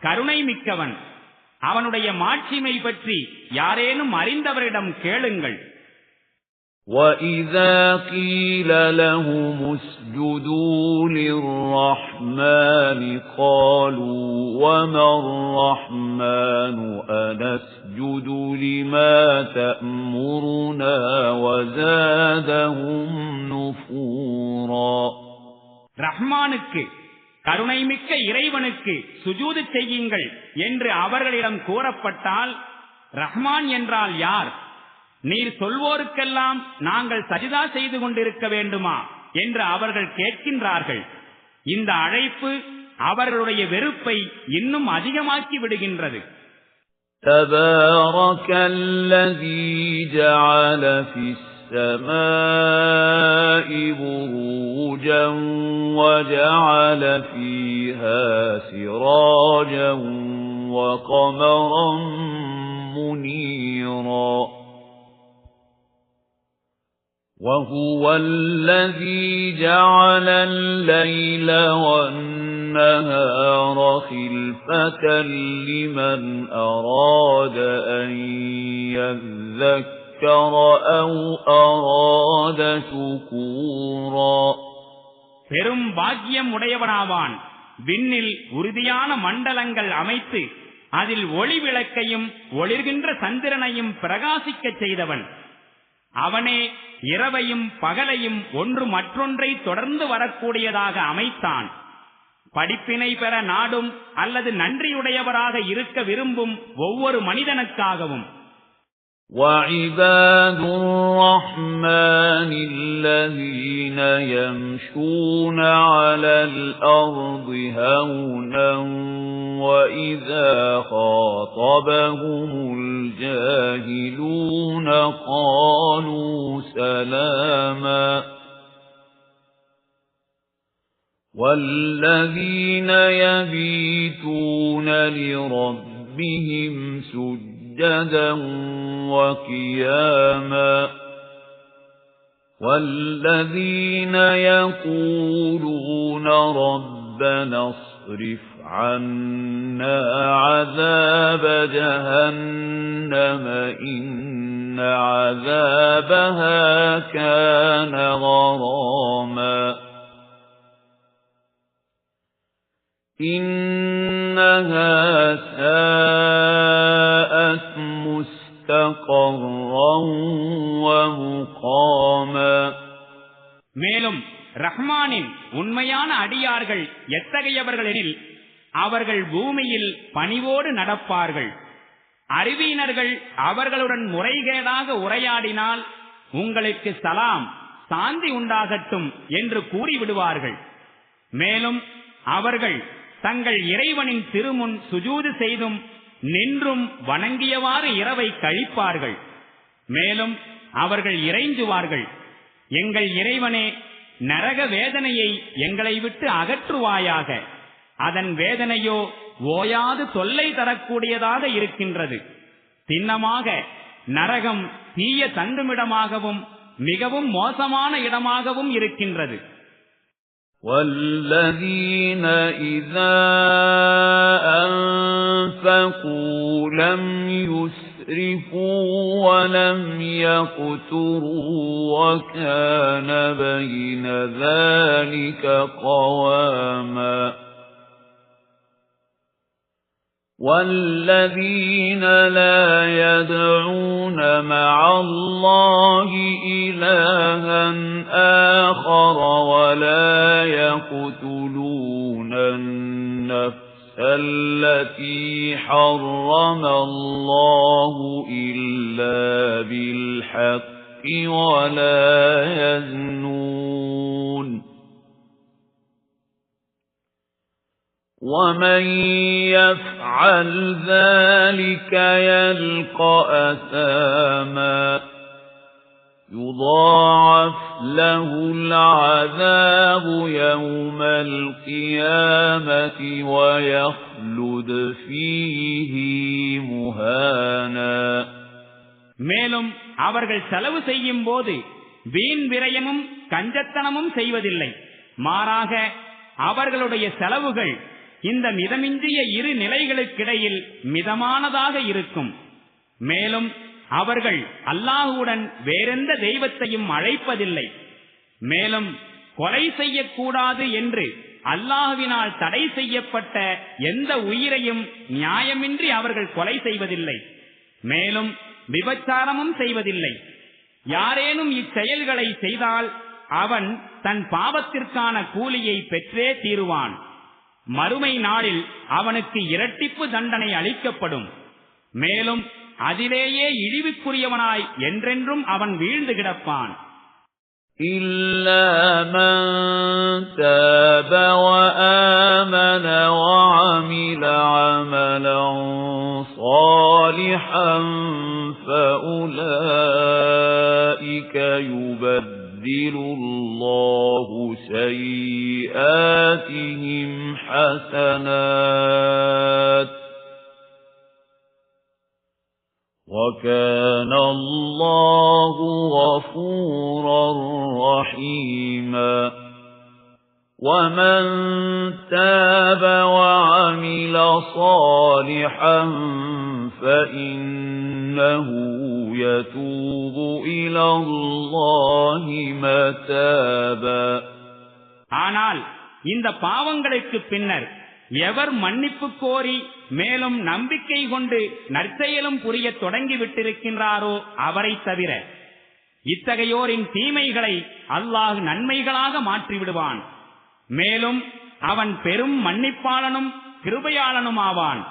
கருணை மிக்கவன். அவனுடைய மாட்சிமை பற்றி யாரேனும் அறிந்தவரிடம் கேளுங்கள். وَإِذَا قِيلَ لَهُمُ اسْجُدُوا لِلرَّحْمَنِ قَالُوا وَمَا الرَّحْمَنُ أَنَسْجُدُ لِمَا تَأْمُرُنَا وَزَادَهُمْ نُفُورًا ரஹ்மானுக்கு, கருணைமிக்க இறைவனுக்கு சுஜூது செய்யுங்கள் என்று அவர்களிடம் கூறப்பட்டால், ரஹ்மான் என்றால் யார்? நீர் சொல்வோருக்கெல்லாம் நாங்கள் சஜிதா செய்து கொண்டிருக்க வேண்டுமா என்று அவர்கள் கேட்கின்றார்கள். இந்த அழைப்பு அவர்களுடைய வெறுப்பை இன்னும் அதிகமாக்கி விடுகின்றது. தபாரக்கல்லதீ ஜஅல ஃபிஸ்ஸமாஇ புரூஜன் வஜஅல ஃபீஹா சிராஜன் வகமரன் முனீரா وَهُوَ الَّذِي جَعَلَ اللَّيْلَ وَالنَّهَارَ خِلْفَةً لِمَنْ أَرَادَ أَنْ يَذَّكَّرَ أَوْ أَرَادَ شُكُورًا பெரும் பாக்கியம் உடையவனாவான். விண்ணில் உறுதியான மண்டலங்கள் அமைத்து அதில் ஒளி விளக்கையும் ஒளிர்கின்ற சந்திரனையும் பிரகாசிக்கச் செய்தவன். அவனே இரவையும் பகலையும் ஒன்று மற்றொன்றை தொடர்ந்து வரக்கூடியதாக அமைத்தான். படிப்பினை பெற நாடும் அல்லது நன்றியுடையவராக இருக்க விரும்பும் ஒவ்வொரு மனிதனுக்காகவும் وَعِبَادُ الرَّحْمَنِ الَّذِينَ يَمْشُونَ عَلَى الْأَرْضِ هَوْنًا وَإِذَا خَاطَبَهُمُ الْجَاهِلُونَ قَالُوا سَلَامًا وَالَّذِينَ يَبِيتُونَ لِرَبِّهِمْ سُجَّدًا وَقِيَامًا وَالَّذِينَ يَقُولُونَ رَبَّنَا اصْرِفْ عَنَّا عَذَابَ جَهَنَّمَ إِنَّ عَذَابَهَا كَانَ غَرَامًا إِنَّهَا سَاءَتْ مُسْتَقَرًّا وَمُقَامًا. மேலும் ரஹ்மானின் உண்மையான அடியார்கள் எத்தகையவர்களெனில் அவர்கள் பூமியில் பணிவோடு நடப்பார்கள். அறிவியினர்கள் அவர்களுடன் முறைகேடாக உரையாடினால் உங்களுக்கு சலாம் சாந்தி உண்டாகட்டும் என்று கூறிவிடுவார்கள். மேலும் அவர்கள் தங்கள் இறைவனின் திருமுன் சுஜூது செய்தும் நின்றும் வணங்கியவாறு இரவை கழிப்பார்கள். மேலும் அவர்கள் இறைஞ்சுவார்கள், எங்கள் இறைவனே, நரக வேதனையை எங்களை விட்டு அகற்றுவாயாக. அதன் வேதனையோ ஓயாது தொல்லை தரக்கூடியதாக இருக்கின்றது. சின்னமாக நரகம் தீய தங்குமிடமாகவும் மிகவும் மோசமான இடமாகவும் இருக்கின்றது. وَالَّذِينَ إِذَا أَنفَقُوا لَمْ يُسْرِفُوا وَلَمْ يَقْتُرُوا وَكَانَ بَيْنَ ذَلِكَ قَوَامًا. وَالَّذِينَ لَا يَدْعُونَ مَعَ اللَّهِ إِلَٰهًا آخَرَ وَلَا يَقْتُلُونَ النَّفْسَ الَّتِي حَرَّمَ اللَّهُ إِلَّا بِالْحَقِّ وَلَا يَزْنُونَ وَمَن يَفْعَلْ ذَلِكَ يَلْقَ أَثَامًا يُضَاعَفْ لَهُ الْعَذَابُ يَوْمَ الْقِيَامَةِ وَيَخْلُدْ فِيهِ مُهَانًا. மேலும் அவர்கள் செலவு செய்யும் போது வீண் விரயமும் கஞ்சத்தனமும் செய்வதில்லை. மாறாக அவர்களுடைய செலவுகள் இந்த மிதமிஞ்சிய இரு நிலைகளுக்கிடையில் மிதமானதாக இருக்கும். மேலும் அவர்கள் அல்லாஹுவுடன் வேறெந்த தெய்வத்தையும் அழைப்பதில்லை. மேலும் கொலை செய்யக்கூடாது என்று அல்லாஹுவினால் தடை செய்யப்பட்ட எந்த உயிரையும் நியாயமின்றி அவர்கள் கொலை செய்வதில்லை. மேலும் விபச்சாரமும் செய்வதில்லை. யாரேனும் இச்செயல்களை செய்தால் அவன் தன் பாவத்திற்கான கூலியை பெற்றே தீருவான். மறுமை நாளில் அவனுக்கு இரட்டிப்பு தண்டனை அளிக்கப்படும். மேலும் அதிலேயே இழிவுக்குரியவனாய் என்றென்றும் அவன் வீழ்ந்து கிடப்பான். إِلَّا مَن تَابَ وَآمَنَ وَعَمِلَ عَمَلًا صَالِحًا فَأُولَئِكَ يُبَدِّلُ اللَّهُ سَيِّئَاتِهِمْ حَسَنَاتٍ وَكَانَ اللَّهُ غَفُورًا رَّحِيمًا. وَمَن تَابَ وَعَمِلَ صَالِحًا فَإِنَّهُ يَتُوبُ إِلَى اللَّهِ مَتَابًا. ஆனால் இந்த பாவங்களுக்கு பின்னர் எவர் மன்னிப்பு கோரி மேலும் நம்பிக்கை கொண்டு நற்செயலும் புரிய தொடங்கிவிட்டிருக்கின்றாரோ அவரை தவிர, இத்தகையோரின் தீமைகளை அல்லாஹ் நன்மைகளாக மாற்றிவிடுவான். மேலும் அவன் பெரும் மன்னிப்பாளனும் கிருபையாளனுமாவான்.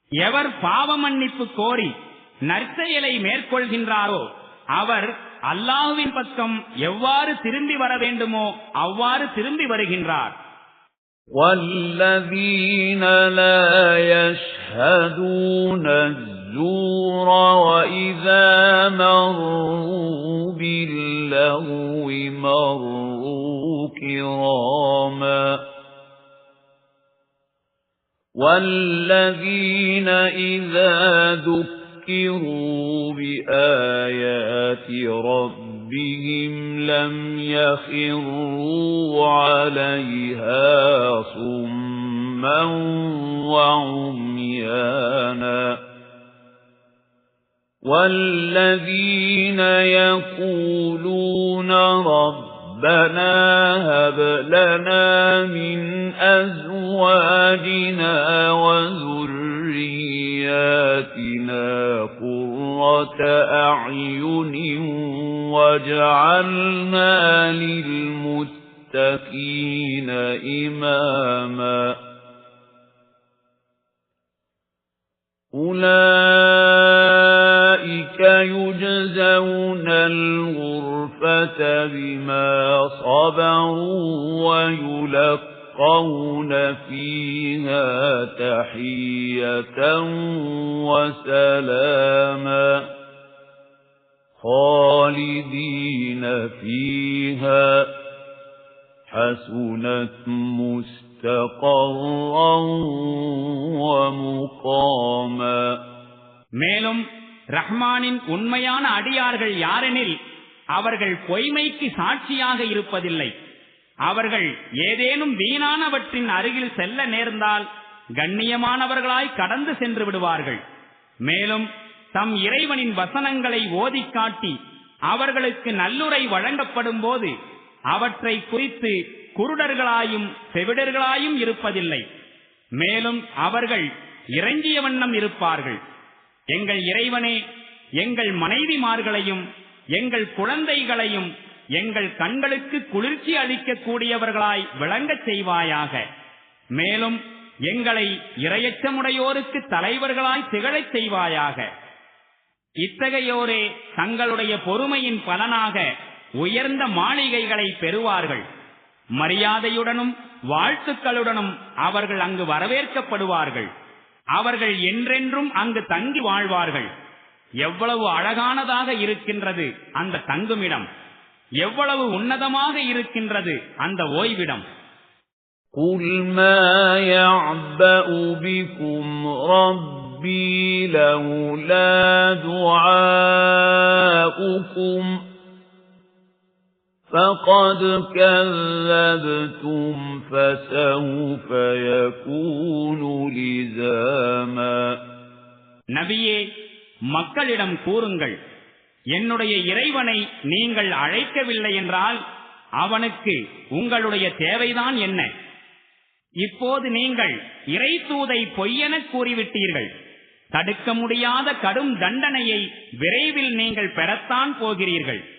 எவர் பாவ மன்னிப்பு கோரி நற்செயலை மேற்கொள்கின்றாரோ அவர் அல்லாஹ்வின் பக்கம் எவ்வாறு திரும்பி வர வேண்டுமோ அவ்வாறு திரும்பி வருகின்றார். وَالَّذِينَ لَا يَشْهَدُونَ الزُّورَ وَإِذَا مَرُّوا بِاللَّغْوِ مَرُّوا كِرَامًا وَالَّذِينَ إِذَا ذُكِّرُوا بِآيَاتِ رَبِّهِمْ لَمْ يَخِرُّوا عَلَيْهَا صُمًّا وَعُمْيَانًا وَالَّذِينَ يَقُولُونَ رَبَّنَا هَبْ لَنَا مِنْ أَزْوَاجِنَا وَذُرِّيَّاتِنَا قُرَّةَ أَعْيُنٍ وَاجْعَلْنَا لِلْمُتَّقِينَ إِمَامًا أُولَئِكَ يُجْزَوْنَ الْغُرْفَةَ بِمَا صَبَرُوا وَيُلَقَّوْنَ فِيهَا تَحِيَّةً وَسَلَامًا خَالِدِينَ فِيهَا حَسُنَتْ مُسْتَقَرًّا وَمُقَامًا. மேலும் ரஹ்மானின் உண்மையான அடியார்கள் யாரெனில் அவர்கள் பொய்மைக்கு சாட்சியாக இருப்பதில்லை. அவர்கள் ஏதேனும் வீணானவற்றின் அருகில் செல்ல நேர்ந்தால் கண்ணியமானவர்களாய் கடந்து சென்று விடுவார்கள். மேலும் தம் இறைவனின் வசனங்களை ஓதிக் காட்டி அவர்களுக்கு நல்லுரை வழங்கப்படும் போது அவற்றை குறித்து குருடர்களாயும் செவிடர்களாயும் இருப்பதில்லை. மேலும் அவர்கள் இறைஞ்சிய வண்ணம் இருப்பார்கள். எங்கள் இறைவனே, எங்கள் மனைவிமார்களையும் எங்கள் குழந்தைகளையும் எங்கள் கண்களுக்கு குளிர்ச்சி அளிக்கக்கூடியவர்களாய் விளங்கச் செய்வாயாக. மேலும் எங்களை இரையச்சமுடையோருக்கு தலைவர்களாய் திகழச் செய்வாயாக. இத்தகையோரே தங்களுடைய பொறுமையின் பலனாக உயர்ந்த மாளிகைகளை பெறுவார்கள். மரியாதையுடனும் வாழ்த்துக்களுடனும் அவர்கள் அங்கு வரவேற்கப்படுவார்கள். அவர்கள் என்றென்றும் அங்கு தங்கி வாழ்வார்கள். எவ்வளவு அழகானதாக இருக்கின்றது அந்த தங்குமிடம்! எவ்வளவு உன்னதமாக இருக்கின்றது அந்த ஓய்விடம்! قُلْ مَا يَعْبَأُ بِكُمْ رَبِّي لَوْلَا دُعَاؤُكُمْ فَقَدْ كَذَّبْتُمْ فَسَوْفَ يَكُونُ لِزَامًا. நபியே, மக்களிடம் கூறுங்கள், என்னுடைய இறைவனை நீங்கள் அழைக்கவில்லை என்றால் அவனுக்கு உங்களுடைய தேவைதான் என்ன? இப்போது நீங்கள் இறை தூதை பொய்யென கூறிவிட்டீர்கள். தடுக்க முடியாத கடும் தண்டனையை விரைவில் நீங்கள் பெறத்தான் போகிறீர்கள்.